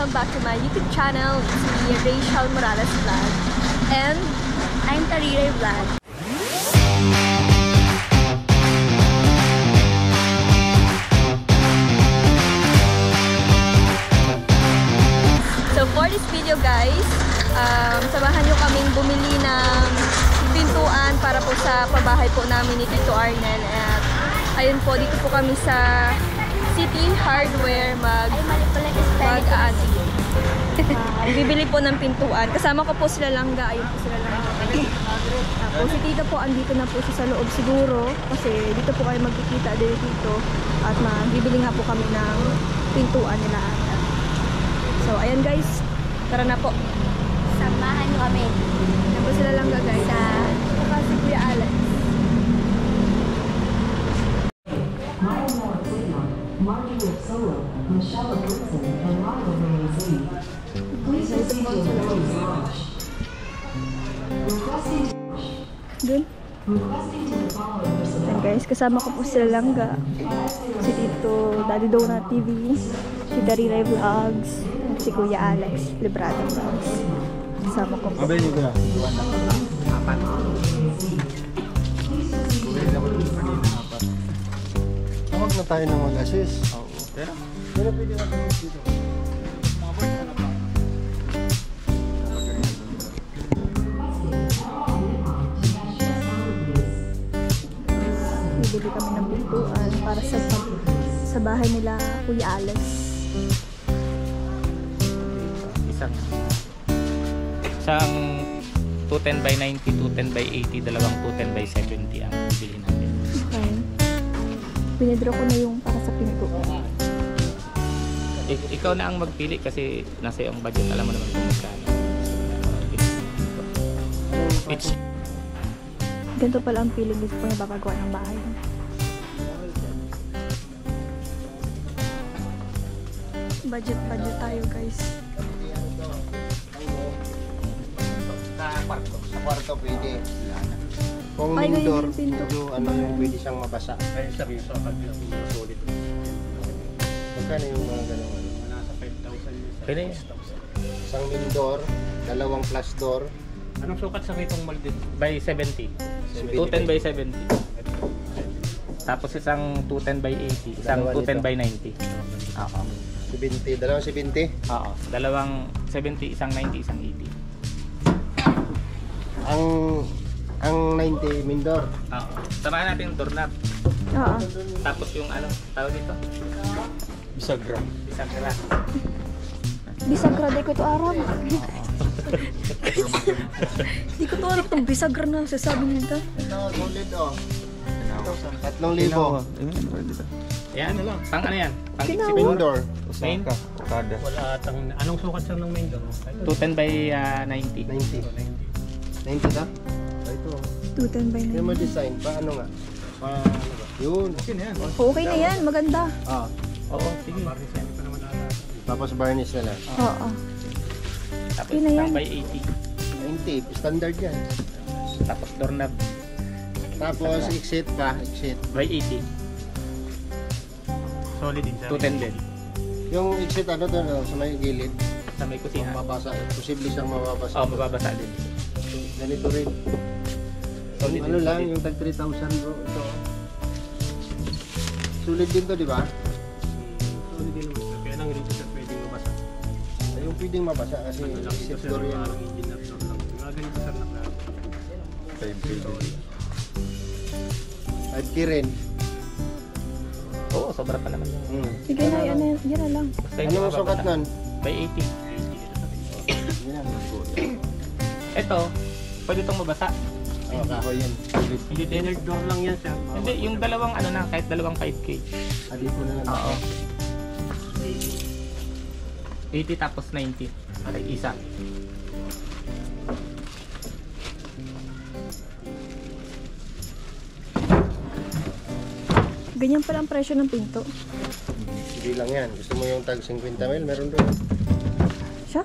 welcome back to my YouTube channel. It's me, Rachel Morales Vlog. And I'm Tarire Vlog. So for this video guys, samahan nyo kaming bumili ng pintuan para po sa pabahay po namin ni Tito Arnel. At ayun po, dito po kami sa City Hardware bibili po ng pintuan. Kasama ko po sila Langga. Ayun po sila Langga. Tapos si Tita po andito na po siya sa loob siguro kasi dito po kayo magkikita din dito at bibili nga po kami ng pintuan nila. So ayan guys, tara na po. Samahan nyo kami. Yan po sila Langga guys. Saka si Kuya Alex. Martin Solo, Michelle Woodson, and Ronald Ramsey. Please proceed to the next launch. Dun. Requesting to the following personnel. Ayan guys, kasama ko po sila Langga. Si Tito Daddy Donut TV, si Tarire Vlogs, si Kuya Alex Librado Vlogs. Kasama ko po. Tawag na tayo ng mag-assist. Oo. Pero pwede natin dito. Mga boys na pa. Bibili kami ng pintuan para sa bahay nila Kuya Alex. Isang 210 by 90, 210 by 80, dalawang 210 by 70 ang bibili natin. Okay. Pinadraw ko na yung para sa pinto. Ikaw na ang magpili kasi nasa iyong budget. Alam mo naman kung magkano. Ganito pala ang feeling dito po nababagawa ng bahay. Budget tayo guys. Sa kwarto pwede. Kung Ay, indoor, ganyan yung pinto. medyo ano yung pwede siyang mabasa. Ay, sabi sa kabila kung solid. Magkano yung mga gano'n? Nasa 5,000 yun. Pwede yan. Isang indoor, dalawang plus door. Anong sukat sa kitong maldin? By 70. 210 by 70. Tapos isang 210 by 80. Isang Dalawa 210 nito. by 90. Oo. 70, dalawang 70. Oo. Dalawang 70, isang 90, isang 80. Ang 90 main door. Oo. Samahan natin yung doorknob. Oo. Tapos yung ano, tawag dito? Bisagra. Bisagra. Bisagra, di ko ito aram. Di ko ito aram itong bisagra na sasabi nito. Ito, solid oh. 3,000. Yan. Pang ano yan? Pang Kinawa. Main door. Main? Wala atang... Anong sukat sa ng main door? 210 by 90. 90. 90 na? Ito. 210 by Yung 9. design pa, ano nga? Yun. Okay na yan. Okay na yan, maganda. Oo, sige. Tapos varnish na lang. Oo. Tapos Okay na yan. isang by 80. 90, standard yan. Tapos doorknob Tapos exit pa, exit. by 80. Solid din. 210 din. Yung exit ano to, no, sa may gilid, Sa may kusina. mababasa. Posible siyang mababasa. Oo, mababasa din. Ganito rin. Solid Yung ano din, lang, solid. yung tag 3,000 bro. Ito. Sulit din to, di ba? Solid din naman. Kaya lang rin siya pwedeng mabasa. Ay, yung pwedeng mabasa kasi Lang ito exit sir, door yan. parang engineer door lang. Mga ganito sir na klaro. 5K rin. Oo, sobra pa naman yun. Sige na, yan na lang. Basta Ano yung yung sukat mababasa. nun? By 80. Yan. Ito, pwede itong mabasa. Oh, kahoy yan. Sulit. Hindi din. Engineer door lang yan sir. Hindi, yung dalawang ano na, kahit dalawang 5K. Dito na lang. Oo. 80 tapos 90. Ay, isa. Ganyan pala ang presyo ng pinto. Hindi lang yan. Gusto mo yung tag 50 mil, meron doon. Siya?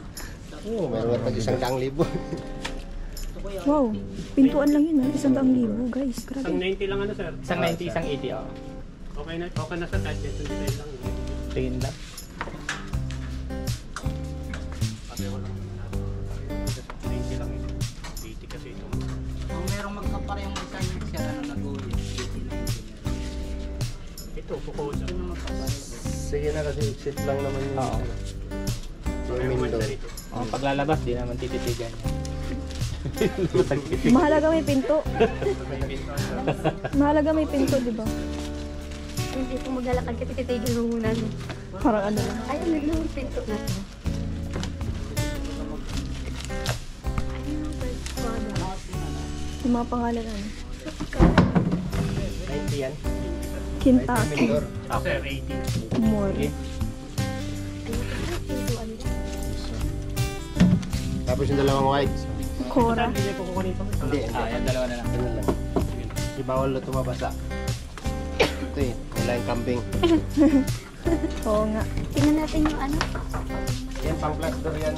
Oo, meron tag 100,000. Wow. Pintuan lang yun, 100,000 guys. Grabe. Isang 90 lang ano sir? Isang 90, isang 80. Oo. Okay na sa touch. Ito design lang. Tingin lang. Sige na kasi exit lang naman yun. Oo. Yung window. Oh, paglalabas, di naman tititigan. Mahalaga may pinto. Mahalaga may pinto, di ba? Hindi po maglalakad kasi titigil mo muna. Parang ano lang. Ay, nagluhong pinto na to. Yung mga pangalan ano. 90 yan. Kentucky. Okay. More. Okay. Tapos yung dalawang white. Cora. Hindi. Yan, dalawa na lang. Ano lang. Di bawal na tumabasa. Ito eh. Wala yung kambing. Oo nga. Tingnan natin yung ano. Yan pang plaster yan.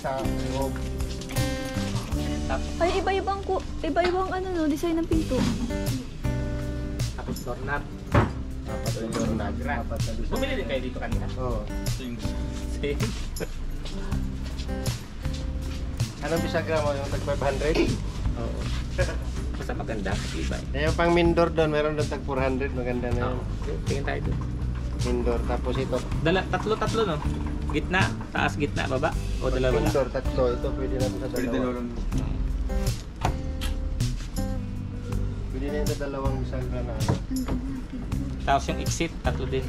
Sa loob. Ay, iba-ibang ano no, design ng pinto. Tapos doorknob. Apat na doorknob. Apat na doorknob. Bumili din kayo dito kanina. Oo. Same. Anong bisagra mo? Yung tag 500? Oo. Basta maganda. Ibay. Yung pang main door doon, meron doon tag 400. Maganda na yun. Tingin tayo doon. Main door. Tapos ito. Tatlo no? Gitna, taas, gitna, baba? O dalawa Main lang? door, tatlo. Ito pwede na ito sa dalawa. Pwede na ito dalawang bisagra na. Tapos yung exit, tatlo din.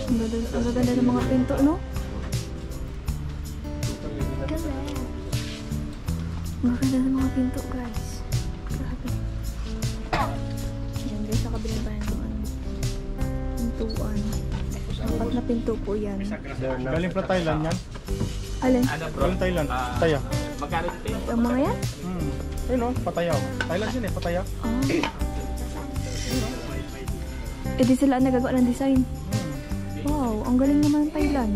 Ang ganda ng mga pinto, no? Ang ganda ng mga pinto, guys. Grabe. Yan guys, nakabilang tayo ng ano. Pintuan. Apat na pinto po yan. Galing pa Thailand yan? Alin? Ano bro? Galing Thailand. Pataya. Magkano dito yun? Ang mga yan? Ayun o, Pataya. Thailand yun eh, Pataya. Ah. Eh di sila ang nagagawa ng design. Wow, ang galing naman ng Thailand.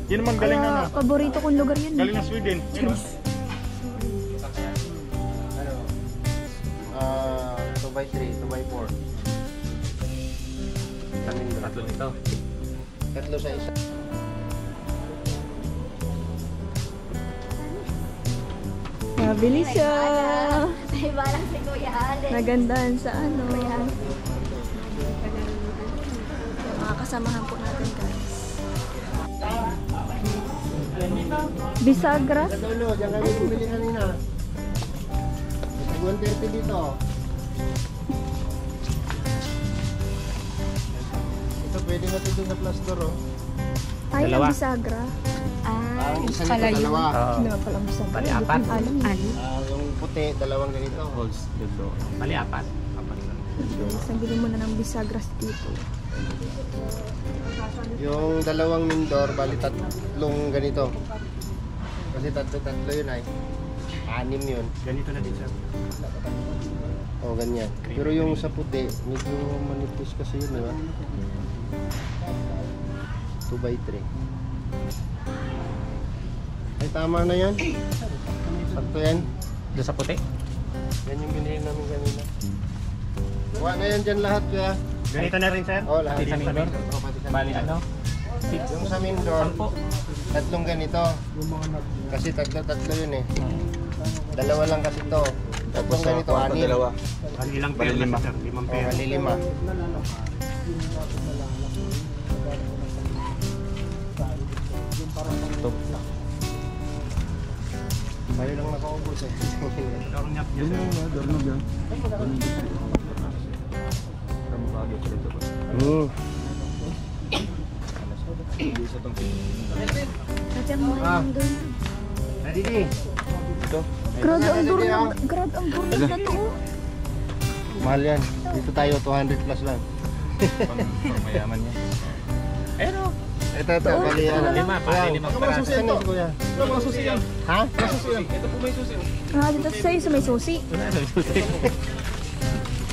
Yan naman galing na Kaya paborito kong lugar yun. Galing na Sweden. Yun o. 2x3, 2x4. Tatlo nito. Tatlo sa isa. Nabili siya. May balang si Kuya Allen. Nagandahan sa ano. Kuya Allen. Mga kasamahan po natin guys. Bisagra. Sa dulo, dyan kami bumili kanina. Tag 130 dito. Ito pwede na ito dun sa plus door oh. Ay, Dalawa. ang bisagra. Ang isa nito dalawa. Hindi naman pala ang bisagra. Bali, Hindi ko apat. alam. Yung puti, dalawang ganito. Holes dito. Mali, apat. Guys, nabili mo na ng bisagra dito. Yung dalawang main door, bali tatlong ganito. Kasi tatlo yun ay. 6 yun. Ganito na din siya. O, ganyan. Pero yung sa puti, medyo manipis kasi yun, di ba? 2x3. Ay, tama na yan. Sakto yan. Doon sa puti? Yan yung binili namin kanina. Kuha na yan dyan lahat, kaya. Ganito na rin, sir? Oo, lahat. Pati sa main door? Oo, pati sa Bali, main door. ano? 6. Yung sa main door, 10. tatlong ganito. Kasi tatlo yun eh. Dalawa lang kasi to. Tatlong ganito, 6. Ang ilang pair na, sir? 5 O, pair. mali 5. Tayo lang nakaubos eh. Dornyap niya, sir. Sadyang mo yung doon. Nadidi. Grabe ang durog. Grabe ang durog na to. Mahal yan. Dito tayo, 200 plus lang. Mayaman niya. Pero, Ito, bali yan. 5. Pali 5 peraso. Saan na si kuya? Mga susi yan. Ha? Ito po may susi. Ah, dito sa isa may susi.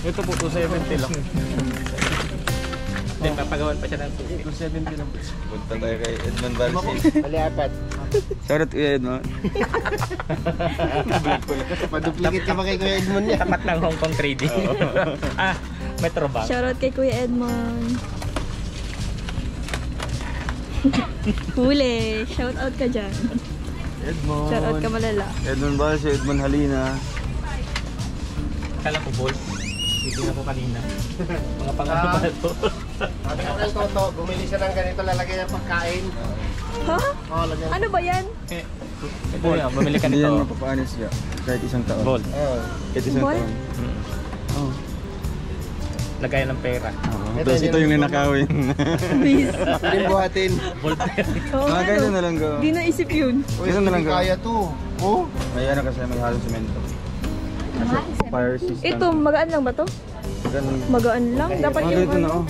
Ito po, 270 lang. Then, papagawan pa siya ng susi. 270 lang. Punta tayo kay Edmond Valsi. Bali 4. Shoutout kay Edmond. Paduplicate ka pa kay Kuya Edmond niya. Tapat ng Hong Kong trading. Metro Bank. Shoutout kay Kuya Edmond. Huli. Shoutout ka dyan. Edmond. Shoutout ka malala. Edmond Valsi, Edmond Halina. Kala ko ball. Hindi na ko kanina. Mga pangano pa ito. ng Toto, bumili siya ng ganito, lalagay ng pagkain. Ha? Oh, lagyan. Ano ba yan? Ito yan, bumili ka Hindi yan nito. mapapanis siya. Kahit isang taon. Gold. Oh. Kahit isang Gold? taon. Oh. Lagayan ng pera. Tapos ito yung ninakawin. Please. Piling buhatin. Gold. Oo, Mga ganito ano? na lang go. Di naisip yun. Uy, Ganun na lang hindi gawin. kaya to. Oh. May ano kasi may halong semento. Kasi fire system. Ito, magaan lang ba to? Ganun. Magaan lang. Dapat Mga yung ganito na ano, oh.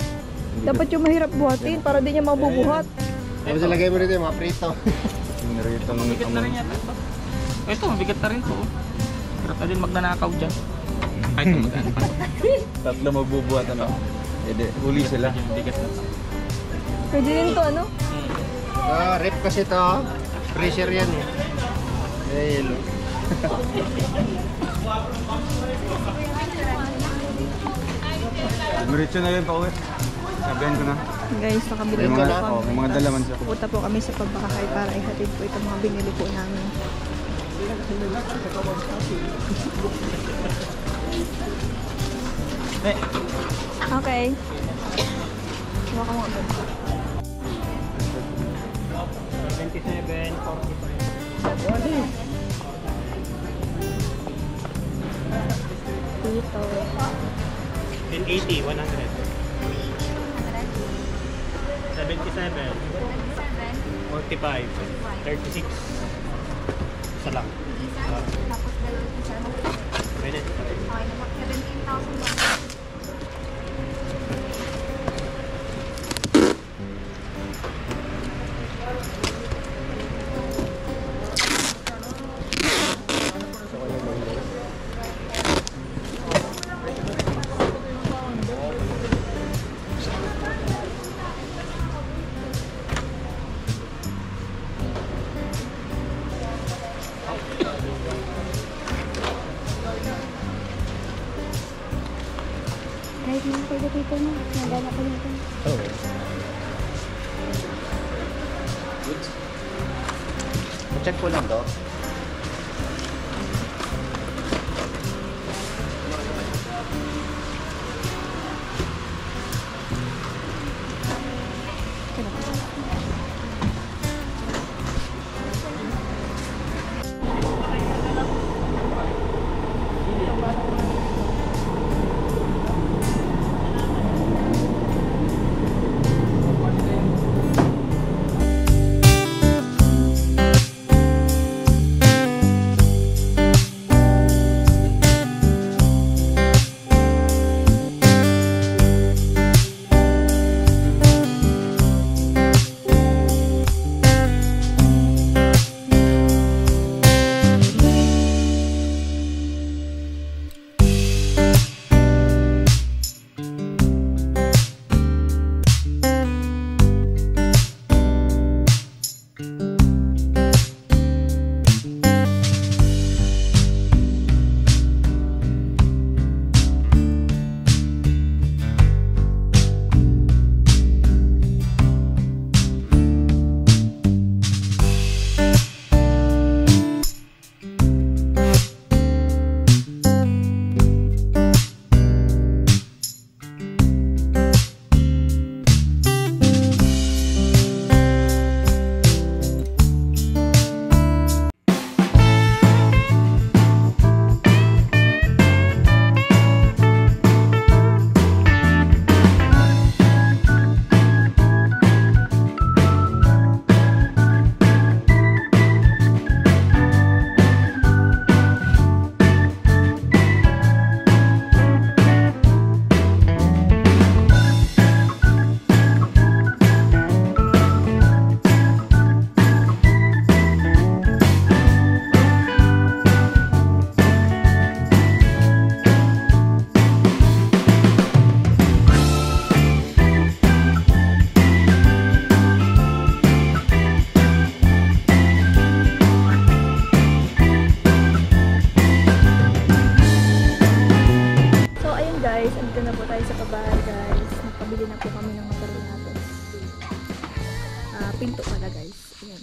dapat yung mahirap buhatin para di niya mabubuhat. Tapos ilagay mo rito yung mga prito. Yung rito ng Mabigat na rin yata ito. Ito, mabigat na rin to. Hirap na din magnanakaw dyan. Kahit magaan pa. Tatlo magbubuhat ano. Ede, huli sila. Yung bigat na to. Pwede rin to, ano? Ah, rip kasi to. Pressure yan eh. Yelo. Diretso na yun pa uwi. Sabihan ko na. Guys, nakabili May po mga, kami. may mga dalaman siya. Pupunta po kami sa pagbakakay para ihatid po itong mga binili po namin. Okay. Huwag ka mo. 27, 45. Dito. 1080, 100. 77. 45. 36. Isa lang. Tapos dalawang isa. Pwede. Okay naman, 17,000 lang. Kahit mga pwede dito mo, nagana ko nito. Oo. Check ko lang to. Nakabili na po kami ng motor natin. Pinto pala guys. Ayan.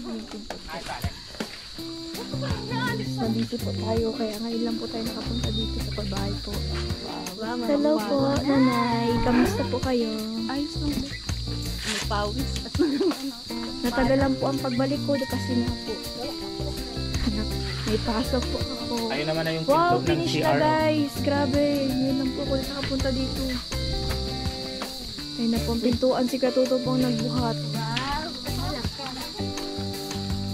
Yung pinto. nandito po tayo. Kaya ngayon lang po tayo nakapunta dito sa pabahay po. Hello po, nanay. Kamusta po kayo? Ayos lang po. May pawis at Natagalan po ang pagbalik ko kasi nga po. May pasok po ako. Ayun naman na yung Wow, pinto ng finish na CR. guys. Grabe. Ngayon lang po ako nakapunta dito. Ayun na po ang pintuan. Si Katuto po ang nagbuhat.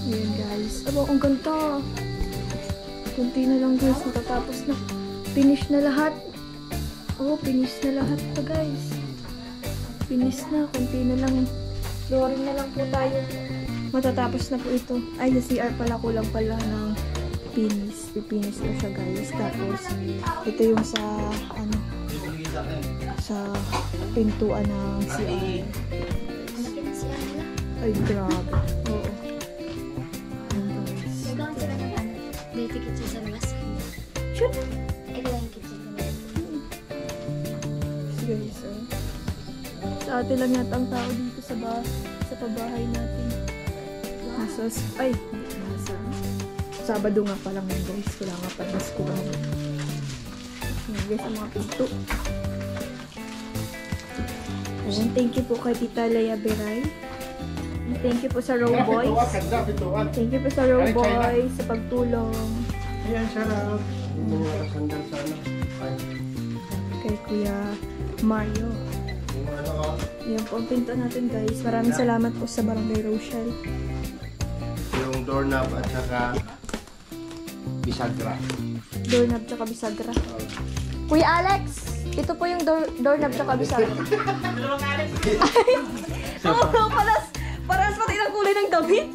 Ayan guys. Aba, ang ganda. Kunti na lang guys. Matatapos na. Finish na lahat. Oh, finish na lahat pa guys. Finish na. Kunti na lang. Flooring na lang po tayo. Matatapos na po ito. Ay, sa CR pala. Kulang pala ng finish. Pipinis ko siya guys. Tapos, ito yung sa, ano, sa pintuan ng CR. Ay, grabe. Oo. Ayan, guys. Nagawin sila ng ano, dirty kitchen sa labas. Sure. Ito lang yung kitchen. Guys, oh. Sa atin lang yata ang tao dito sa pabahay natin. Nasa Sabado nga pa lang yun guys. Wala nga pa mas ko lang. Ayan guys, ang mga pinto. Ayan, thank you po kay Tita Lea Beray. Thank you po sa Row Boys. Thank you po sa Row Boys sa pagtulong. Ayan, sarap. Yung mga kasandal sa ano. Ay, Kay Kuya Mario. yung ano, Ayan po ang pinto natin guys. Maraming salamat po sa Barangay Rochelle. yung doorknob at saka bisagra. Doorknob tsaka bisagra. Kuya Alex, ito po yung doorknob tsaka bisagra. Oo, paras pati ng kulay ng damit.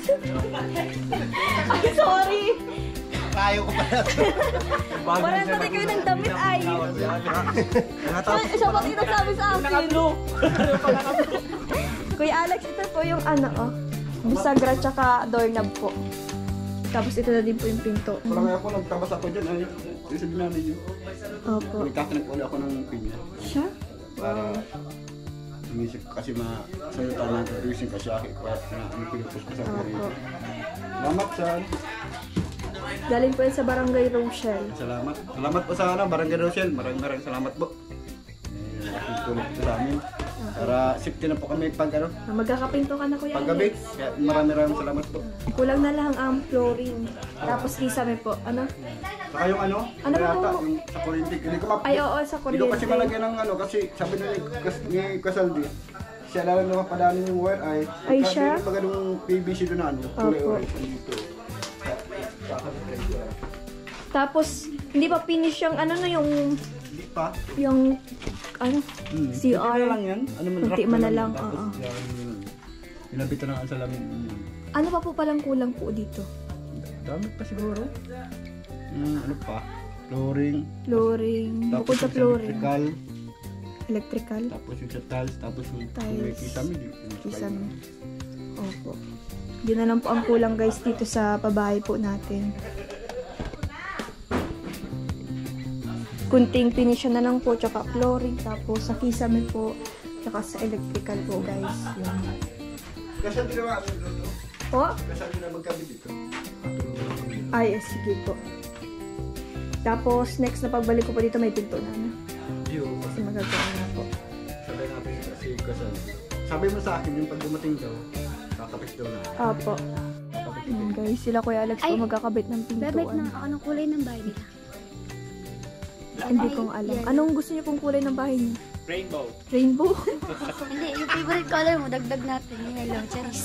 Ay, sorry. Kayo ko pala. Paras pati kayo ng damit ay. Siya pati nagsabi sa akin. Kuya Alex, ito po yung ano, oh. Bisagra tsaka doorknob po. Tapos ito na din po yung pinto. Parang ako nagtabas ako dyan. Ay, yung sabi namin yun. Opo. Nagkakinig ulit ako ng pinya. Siya? Para umisip ko kasi masalita na reason kasi akin ko at na ano pinupos ko sa Opo. pari. Salamat sa Galing po yan sa Barangay Rochelle. salamat. Salamat po sa Barangay Rochelle. Maraming salamat po. Laking tulong po sa amin. Para safety na po kami pag ano, Magkakapinto ka na Kuya paggabi. Alex. Kaya maraming salamat po. Kulang na lang ang flooring. Tapos kisame po. Ano? Saka yung ano, Ano ba yata, po? yung sa kuryente. Hindi ko map. Ay, oo, sa Hindi ko kasi kuryente. malagyan ng ano kasi sabi na ni Kasaldi. Siya lang na mapadaanin yung wire ay. Ay, siya? Yung baga nung PVC doon na ano, kulay Opo. orange dito. Tapos, hindi pa finish yung ano na yung Hindi pa. ano, CR. Kunti na lang yan. Ano man, Kunti rough man na yan. lang, Tapos, oo. Pinabitan ng salamin. Ano pa po palang kulang po dito? Dami pa siguro. Ano pa? Flooring. Flooring. Tapos Bukod sa yung flooring. electrical. Electrical. Tapos yung sa tiles. Tapos yung Tiles. kisame. Kisame. Opo. Yun na lang po ang kulang guys dito sa pabahay po natin. Kunting finish na lang po, tsaka flooring, tapos sa kisame po, tsaka sa electrical po guys. Yun. Kasi hindi naman. Po? Kasi hindi naman kami dito. Ay, sige po. Tapos, next na pagbalik ko po dito, may pinto na. Ano? Kasi magagawa na po. Sabi natin kasi sabi mo sa akin yung pag dumating daw, kakapit daw na. Opo. Yun guys, sila Kuya Alex po Ay, magkakabit ng Bebet pintuan. na ako ng kulay ng bahay nila. Hindi kong alam. Anong gusto niyo pong kulay ng bahay niyo? Rainbow. Rainbow? Hindi, yung favorite color mo, dagdag natin. Yung yellow, cherries.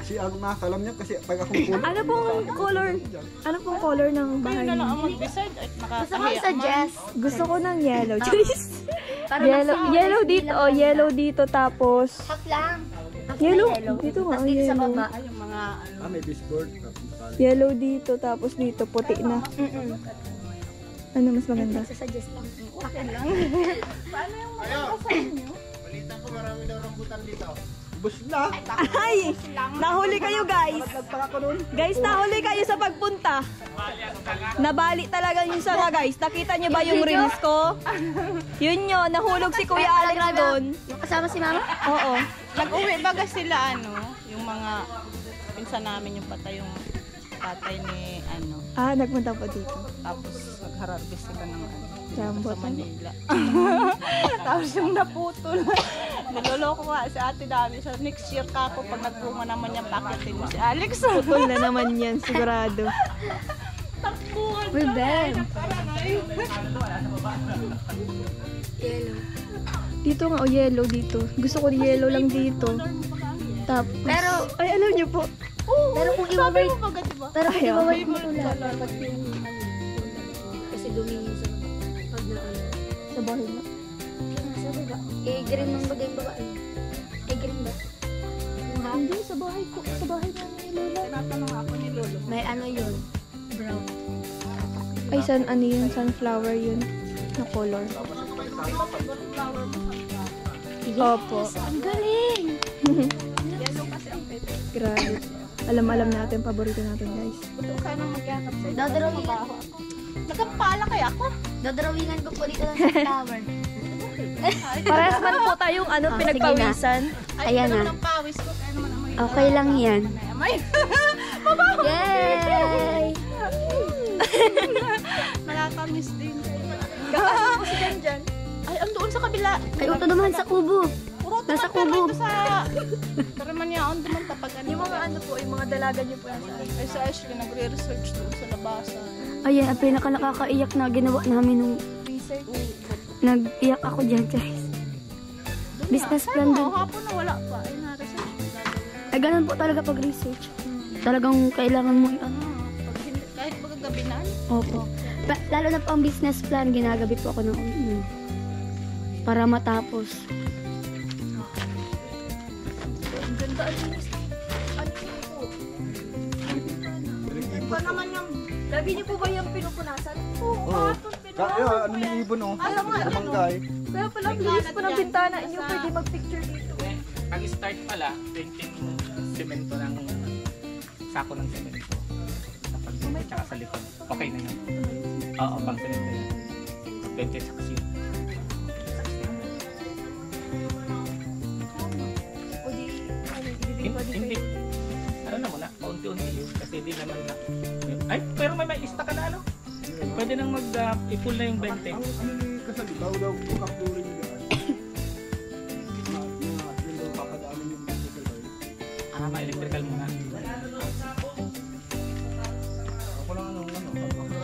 Si Ago nakakalam niya kasi pag akong kulo. Ano pong color? Ano pong color ng bahay niyo? Gusto ko suggest. Gusto ko ng yellow. Charis. Para Yellow dito. Oh, yellow dito. Tapos, Half lang. Half na yellow. Dito nga, Tapos oh, dito sa yellow. baba. May baseboard. Yellow dito. Tapos dito, puti na. Ano mas maganda? Suggest lang. Akin lang. Bus na. Ay! Nahuli kayo guys! Guys, nahuli kayo sa pagpunta. Nabali talaga yung sanga guys. Nakita niyo ba yung reels ko? Yun yun, nahulog si Kuya Alex doon. Yung kasama si mama? Oo. Nag-uwi baga sila yung mga pinsan namin yung patay yung tatay ni ano. Nagpunta po dito. Tapos nag-harvest sila ng ano. Rambo. Sa Manila. Tapos yung naputol. Naloloko nga si ate namin. So next year ka ako pag nagbunga naman yung pakitin mo si Alex. Putol na naman yan, sigurado. Takbuhan Uy, Ben. Dito nga, yellow dito. Gusto ko yellow lang dito. Tapos, Pero, ay, alam niyo po. pero kung Sabi i-wait, mo ba diba? pero kung Ayaw. i-wait mo ito dapat yung kasi dumi yung sa pag na ano. Sa bahay na. Sabi ba? Green ng bagay ba? Green ba? Yung ha? Hindi, sa bahay ko. Sa bahay na ni Lola. Tinatanong ako ni Lolo. May ano yun? Brown. Ay, ano yun? Sunflower yun. Na color. Opo. Ang galing! Grabe. Alam natin, paborito natin, guys. Buto ka nang magyakap sa'yo. Dadrawingan. Nagkampala kaya ako. Dadrawingan ko po dito ng sunflower. Parehas man po tayong pinagpawisan. Ayan na. Ng pawis ko. Kaya naman amoy. Okay lang yan. Amoy. Yay! Nakakamiss din. Kakasok po si Jan dyan. Ay, andoon sa kabila. Ay, uto naman sa kubo. Puro Nasa tumatara kubo. ito sa... Pero man yaon duman tapag ano. Yung mga yung mga dalaga niyo po yan sa Ay, sa Ashley, nagre-research doon sa labasan. Ayan, ang pinaka nakakaiyak na ginawa namin nung research. nag-iyak ako dyan, guys. Business plan Ano, din. hapon na wala pa. Ay, na-research ko gagawin. Ay, ganun po talaga pag research. Talagang kailangan mo yung ano. Kahit magagabi na. Opo. Lalo na po ang business plan, ginagabi po ako ng para matapos. Ang ganda. Ano po? Ba naman yung... Lagi niyo po ba yung pinupunasan? Oo. Kaya, ano yung ibon oh? Kamanggay. Kaya pala, ang linis po ng bintana. Inyo pwede mag-picture dito. Pag-start pala, 20 semento ng sako ng semento. Sa pag tsaka sa likod. Okay na yun. Oo, pang semento yun. 20 saksi. O di, ibibigay pa din Hindi. kayo. Ano na muna, paunti-unti yun. Kasi di naman na... Ay, pero may ista ka na ano? Pwede nang i-pull na yung 20. Ang ano ni Kasali, daw kapturin niya. Yun daw papadaanin yung electrical. Ma-electrical muna. Ako lang ano,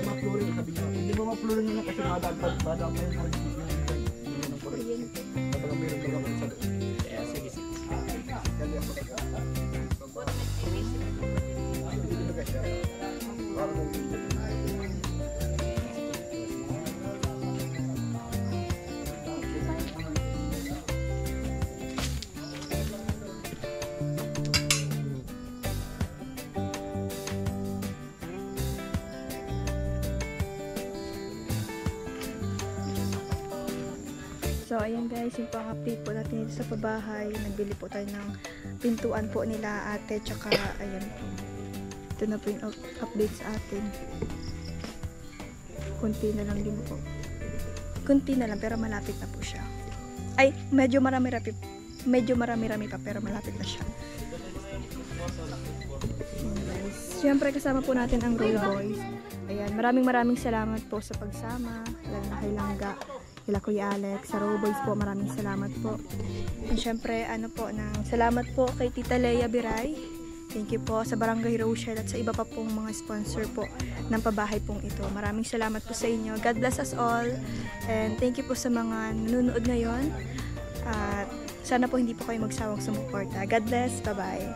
ma-flooring sabi niya. Hindi mo ma-flooring nila kasi madagpad yung hargit niya. Hindi mo ng kuryente. Kapag meron ka lang sa doon. Kaya sige. Kaya ako hindi na siya. Para So, ayan guys, yung pang-update po natin dito sa pabahay. Nagbili po tayo ng pintuan po nila ate, tsaka ayan po. Ito na po yung update sa atin. Kunti na lang din po. Kunti na lang, pero malapit na po siya. Ay, medyo marami-rami pa, pero malapit na siya. Ayan guys. Siyempre, kasama po natin ang Roll Boys. Ayan, maraming salamat po sa pagsama. Lalo na kay Langga, kila Kuya Alex, sa Roll Boys po, maraming salamat po. And syempre, salamat po kay Tita Leia Biray. Thank you po sa Barangay Rochelle at sa iba pa pong mga sponsor po ng pabahay pong ito. Maraming salamat po sa inyo. God bless us all. And thank you po sa mga nanonood ngayon. At sana po hindi po kayo magsawang sumuporta. God bless. Bye-bye.